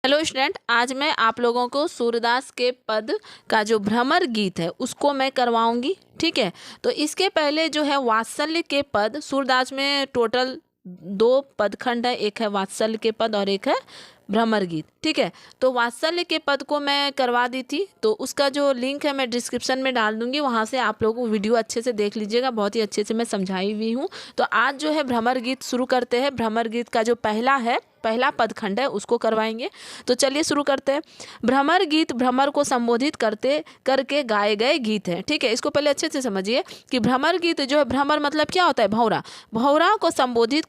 Hello student, आज मैं आप लोगों को सूरदास के पद का जो भ्रमर गीत है उसको मैं करवाऊंगी। ठीक है, तो इसके पहले जो है वात्सल्य के पद, सूरदास में टोटल 2 पदखंड है, एक है वात्सल्य के पद और एक है भ्रमर गीत। ठीक है, तो वात्सल्य के पद को मैं करवा दी थी, तो उसका जो लिंक है मैं डिस्क्रिप्शन में डाल दूंगी, वहाँ से आप लोग वीडियो अच्छे से देख लीजिएगा। बहुत ही अच्छे से मैं समझाई हुई हूँ। तो आज जो है भ्रमर गीत शुरू करते हैं। भ्रमर गीत का जो पहला पदखंड है उसको करवाएंगे। तो चलिए शुरू करते हैं। भ्रमर गीत भ्रमर को संबोधित करते करके गाए गए गीत हैं। ठीक है, इसको पहले अच्छे से समझिए कि भ्रमर गीत जो है, भ्रमर मतलब क्या होता है? भौरा। भौरा को संबोधित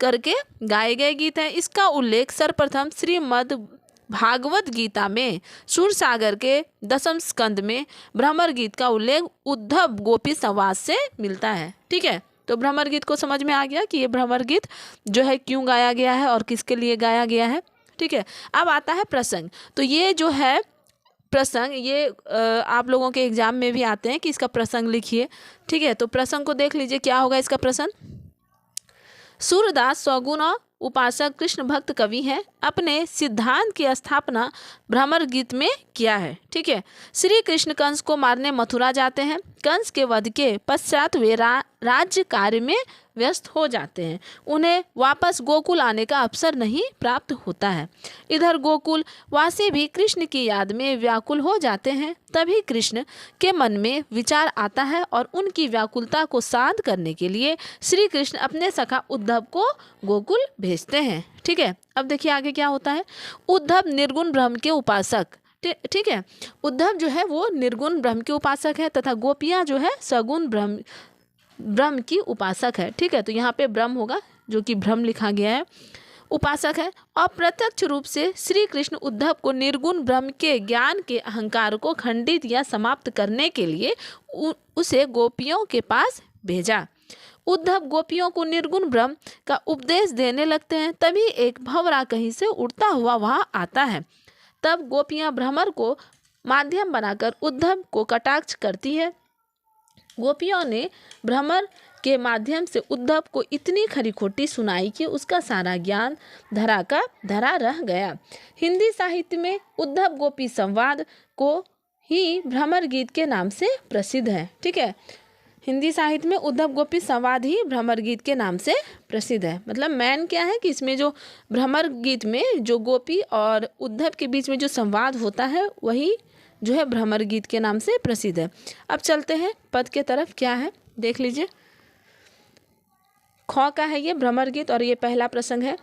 करके गाए गए गीत हैं। इसका उल्लेख सर्वप्रथम श्रीमद् भागवत गीता में सूरसागर के 10वें स्कंद में भ्रमर गीत का उल्लेख उद्धव गोपी संवाद से मिलता है। ठीक है, तो भ्रमर गीत को समझ में आ गया कि ये भ्रमर गीत जो है क्यों गाया गया है और किसके लिए गाया गया है। ठीक है, अब आता है प्रसंग। तो ये जो है प्रसंग, ये आप लोगों के एग्जाम में भी आते हैं कि इसका प्रसंग लिखिए। ठीक है, तो प्रसंग को देख लीजिए, क्या होगा इसका प्रसंग। सूरदास स्वगुण उपासक कृष्ण भक्त कवि हैं। अपने सिद्धांत की स्थापना भ्रमर गीत में किया है। ठीक है, श्री कृष्ण कंस को मारने मथुरा जाते हैं। कंस के वध के पश्चात वे राज्य कार्य में व्यस्त हो जाते हैं। उन्हें वापस गोकुल आने का अवसर नहीं प्राप्त होता है। इधर गोकुल वासी भी कृष्ण की याद में व्याकुल हो जाते हैं। तभी कृष्ण के मन में विचार आता है और उनकी व्याकुलता को शांत करने के लिए श्री कृष्ण अपने सखा उद्धव को गोकुल भेजते हैं। ठीक है, अब देखिए आगे क्या होता है। उद्धव निर्गुण ब्रह्म के उपासक। ठीक है, उद्धव जो है वो निर्गुण ब्रह्म के उपासक है तथा गोपियाँ जो है सगुण ब्रह्म की उपासक है। ठीक है, तो यहाँ पे ब्रह्म होगा, जो कि ब्रह्म लिखा गया है, उपासक है। और प्रत्यक्ष रूप से श्री कृष्ण उद्धव को निर्गुण ब्रह्म के ज्ञान के अहंकार को खंडित या समाप्त करने के लिए उसे गोपियों के पास भेजा। उद्धव गोपियों को निर्गुण ब्रह्म का उपदेश देने लगते हैं। तभी एक भंवरा कहीं से उड़ता हुआ वहाँ आता है। तब गोपियाँ भ्रमर को माध्यम बनाकर उद्धव को कटाक्ष करती है। गोपियों ने भ्रमर के माध्यम से उद्धव को इतनी खरी खोटी सुनाई कि उसका सारा ज्ञान धरा का धरा रह गया। हिंदी साहित्य में उद्धव गोपी संवाद को ही भ्रमर गीत के नाम से प्रसिद्ध है। ठीक है, हिंदी साहित्य में उद्धव गोपी संवाद ही भ्रमर गीत के नाम से प्रसिद्ध है। मतलब मैन क्या है कि इसमें जो भ्रमर गीत में जो गोपी और उद्धव के बीच में जो संवाद होता है वही जो है भ्रमर गीत के नाम से प्रसिद्ध है। अब चलते हैं पद के तरफ, क्या है देख लीजिए। ख का है ये भ्रमर गीत और ये पहला प्रसंग है।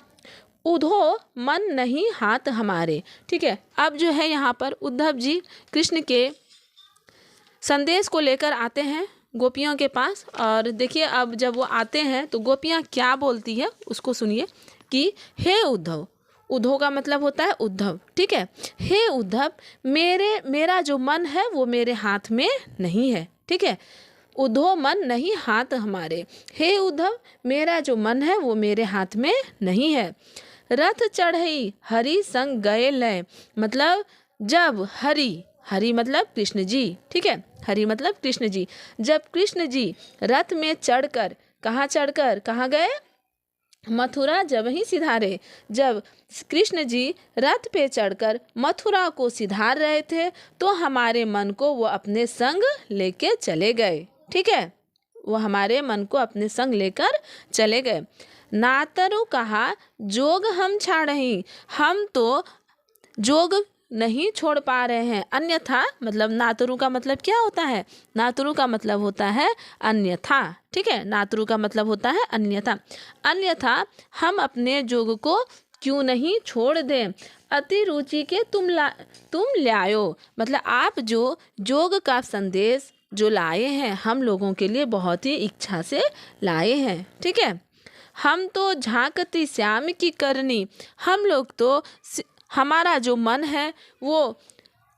उधो मन नहीं हाथ हमारे। ठीक है, अब जो है यहाँ पर उद्धव जी कृष्ण के संदेश को लेकर आते हैं गोपियों के पास। और देखिए अब जब वो आते हैं तो गोपियाँ क्या बोलती है उसको सुनिए कि हे उद्धव। उद्धव का मतलब होता है उद्धव। ठीक है, हे उद्धव, मेरा जो मन है वो मेरे हाथ में नहीं है। ठीक है, उद्धव मन नहीं हाथ हमारे। हे उद्धव, मेरा जो मन है वो मेरे हाथ में नहीं है। रथ चढ़ई हरि संग गए लय। मतलब जब हरि मतलब कृष्ण जी। ठीक है, हरि मतलब कृष्ण जी। जब कृष्ण जी रथ में चढ़कर कहाँ गए? मथुरा जब ही सिधारे। जब कृष्ण जी रथ पे चढ़कर मथुरा को सिधार रहे थे तो हमारे मन को वो अपने संग लेके चले गए। ठीक है, वो हमारे मन को अपने संग लेकर चले गए। नातरु कहा जोग हम छाड़ही। हम तो जोग नहीं छोड़ पा रहे हैं। अन्यथा मतलब नातरु का मतलब क्या होता है? नातरु का मतलब होता है अन्यथा। ठीक है, नातरु का मतलब होता है अन्यथा हम अपने जोग को क्यों नहीं छोड़ दें। अति रुचि के तुम लायो। मतलब आप जो जोग का संदेश जो लाए हैं हम लोगों के लिए बहुत ही इच्छा से लाए हैं। ठीक है, हम तो झांकती श्याम की करनी। हम लोग तो हमारा जो मन है वो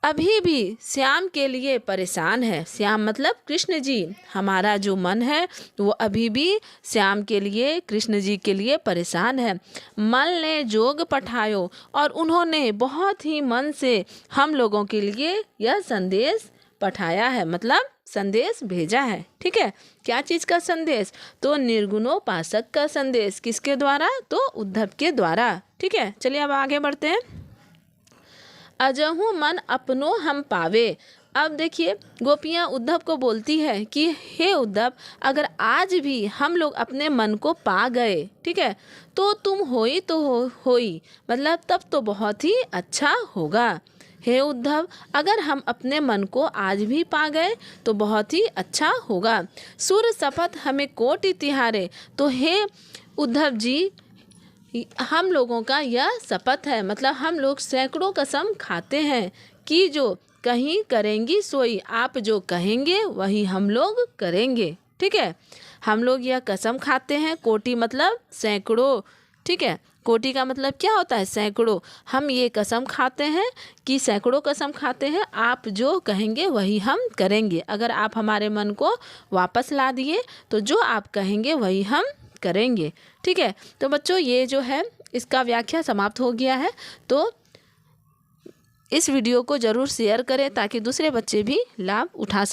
अभी भी श्याम के लिए परेशान है। श्याम मतलब कृष्ण जी। हमारा जो मन है वो अभी भी श्याम के लिए, कृष्ण जी के लिए परेशान है। मन ने जोग पठायो। और उन्होंने बहुत ही मन से हम लोगों के लिए यह संदेश पठाया है, मतलब संदेश भेजा है। ठीक है, क्या चीज़ का संदेश? तो निर्गुणोपासक का संदेश। किसके द्वारा? तो उद्धव के द्वारा। ठीक है, चलिए अब आगे बढ़ते हैं। अजहु मन अपनो हम पावे। अब देखिए, गोपियाँ उद्धव को बोलती है कि हे उद्धव, अगर आज भी हम लोग अपने मन को पा गए, ठीक है, तो तुम होई तो होई, मतलब तब तो बहुत ही अच्छा होगा। हे उद्धव, अगर हम अपने मन को आज भी पा गए तो बहुत ही अच्छा होगा। सुर शपथ हमें कोटि तिहारे। तो हे उद्धव जी, हम लोगों का यह शपथ है, मतलब हम लोग सैकड़ों कसम खाते हैं कि जो कहीं करेंगी सोई, आप जो कहेंगे वही हम लोग करेंगे। ठीक है, हम लोग यह कसम खाते हैं, कोटि मतलब सैकड़ों। ठीक है, कोटि का मतलब क्या होता है? सैकड़ों। हम ये कसम खाते हैं कि सैकड़ों कसम खाते हैं, आप जो कहेंगे वही हम करेंगे। अगर आप हमारे मन को वापस ला दिए तो जो आप कहेंगे वही हम करेंगे। ठीक है, तो बच्चों ये जो है इसका व्याख्या समाप्त हो गया है। तो इस वीडियो को ज़रूर शेयर करें ताकि दूसरे बच्चे भी लाभ उठा सकें।